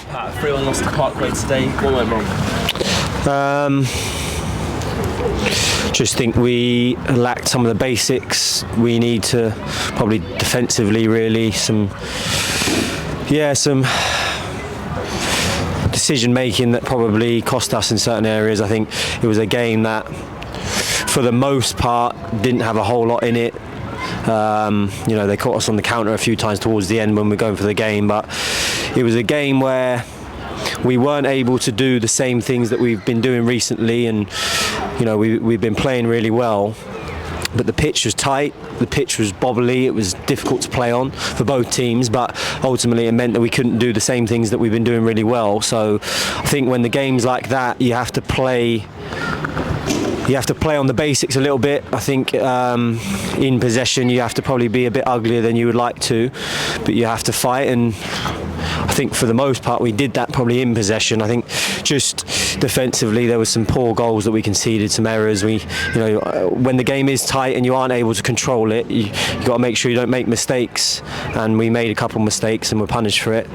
Pat, 3-1 loss to Parkway today. What went wrong? Just think we lacked some of the basics. We need to probably defensively, really, some decision making that probably cost us in certain areas. I think it was a game that, for the most part, didn't have a whole lot in it. They caught us on the counter a few times towards the end when we were going for the game, but it was a game where we weren't able to do the same things that we've been doing recently, and we've been playing really well, but the pitch was tight, the pitch was bobbly, it was difficult to play on for both teams, but ultimately it meant that we couldn't do the same things that we've been doing really well. So I think when the game's like that, you have to play on the basics a little bit. I think in possession you have to probably be a bit uglier than you would like to, but you have to fight, and I think for the most part we did that probably in possession. I think just defensively there was some poor goals that we conceded, some errors. When the game is tight and you aren't able to control it, you got to make sure you don't make mistakes, and we made a couple of mistakes and were punished for it.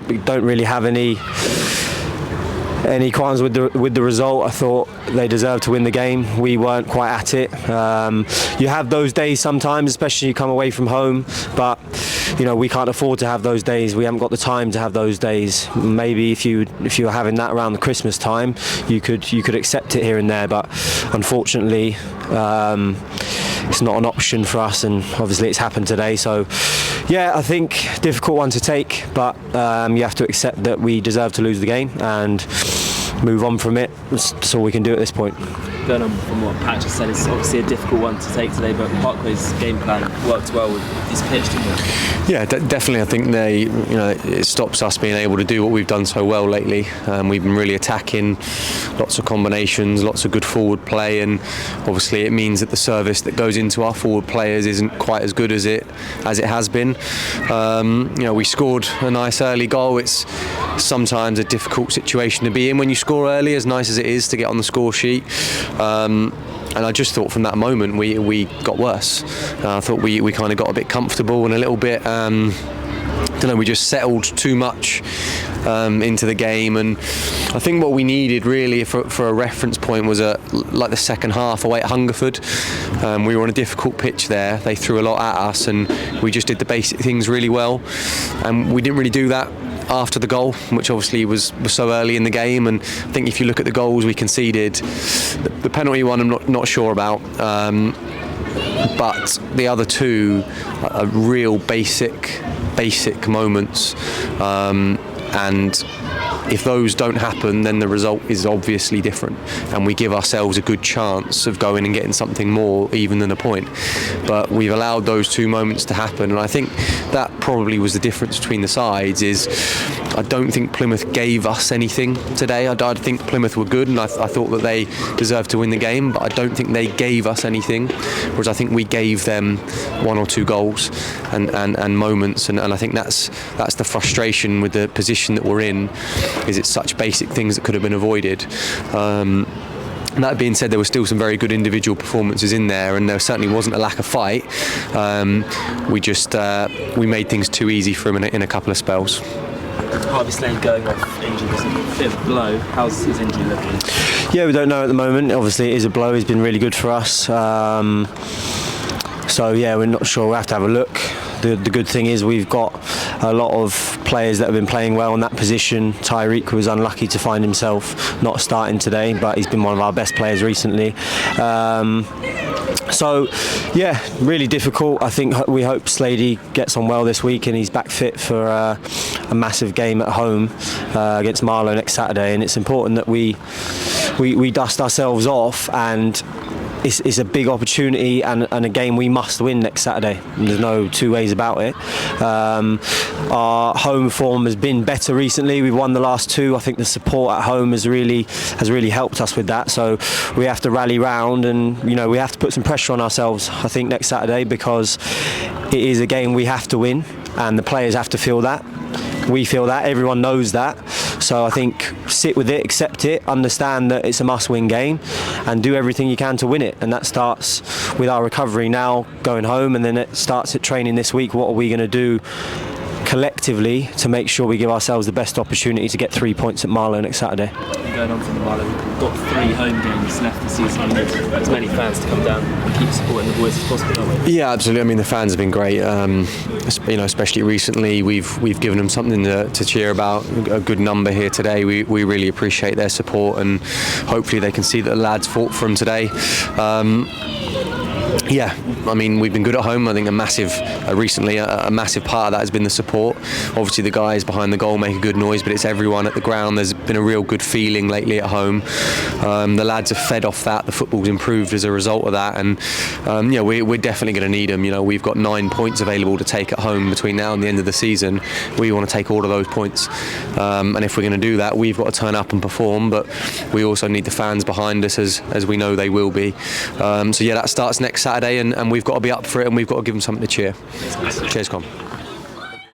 We don't really have any qualms with the result. I thought they deserved to win the game. We weren't quite at it. You have those days sometimes, especially you come away from home, but we can't afford to have those days. We haven't got the time to have those days. Maybe if you were having that around the Christmas time, you could accept it here and there, but unfortunately it's not an option for us, and obviously it's happened today. So I think difficult one to take, but you have to accept that we deserve to lose the game and move on from it. That's all we can do at this point. Going on from what Pat just said, it's obviously a difficult one to take today, but Parkway's game plan worked well with this pitch, didn't it? Yeah, definitely. I think it stops us being able to do what we've done so well lately. We've been really attacking, lots of combinations, lots of good forward play, and obviously it means that the service that goes into our forward players isn't quite as good as it has been. We scored a nice early goal. It's sometimes a difficult situation to be in when you score early, as nice as it is to get on the score sheet. And I just thought from that moment we got worse. I thought we kind of got a bit comfortable and a little bit, we just settled too much into the game. And I think what we needed really for a reference point was like the second half away at Hungerford. We were on a difficult pitch there. They threw a lot at us and we just did the basic things really well. And we didn't really do that after the goal, which obviously was so early in the game. And I think if you look at the goals we conceded, the penalty one I'm not sure about, but the other two are real basic moments, and if those don't happen, then the result is obviously different, and we give ourselves a good chance of going and getting something more even than a point. But we've allowed those two moments to happen, and I think that probably was the difference between the sides. Is I don't think Plymouth gave us anything today. I think Plymouth were good, and I thought that they deserved to win the game, but I don't think they gave us anything, whereas I think we gave them one or two goals and moments, and I think that's the frustration with the position that we're in. Is it's such basic things that could have been avoided. That being said, there were still some very good individual performances in there, and there certainly wasn't a lack of fight. We made things too easy for him in a couple of spells. Harvey Slade going off injured was a bit of a blow. How's his injury looking? Yeah, we don't know at the moment. Obviously it is a blow. He's been really good for us. We're not sure. We'll have to have a look. The good thing is we've got a lot of players that have been playing well in that position. Tyreek was unlucky to find himself not starting today, but he's been one of our best players recently. Really difficult. I think we hope Slady gets on well this week and he's back fit for a massive game at home against Marlow next Saturday. And it's important that we dust ourselves off, and it's a big opportunity and a game we must win next Saturday. There's no two ways about it. Our home form has been better recently. We've won the last two. I think the support at home has really helped us with that. So we have to rally round, and we have to put some pressure on ourselves, I think, next Saturday, because it is a game we have to win, and the players have to feel that. We feel that. Everyone knows that. So I think sit with it, accept it, understand that it's a must-win game, and do everything you can to win it. And that starts with our recovery now, going home, and then it starts at training this week. What are we going to do collectively to make sure we give ourselves the best opportunity to get 3 points at Marlow next Saturday. Going on from the Marlow, we've got 3 home games left this season. We need as many fans to come down and keep supporting the boys as possible, don't we? Yeah, absolutely. I mean, the fans have been great. Especially recently, we've given them something to cheer about. A good number here today. We really appreciate their support, and hopefully they can see that the lads fought for them today. Yeah, I mean, we've been good at home. I think a massive part of that has been the support. Obviously the guys behind the goal make a good noise, but it's everyone at the ground. There's been a real good feeling lately at home. The lads have fed off that. The football's improved as a result of that, and we're definitely going to need them. We've got 9 points available to take at home between now and the end of the season. We want to take all of those points, and if we're going to do that, we've got to turn up and perform, but we also need the fans behind us, as we know they will be. So yeah, that starts next Saturday, and we've got to be up for it, and we've got to give them something to cheer. Cheers, Con.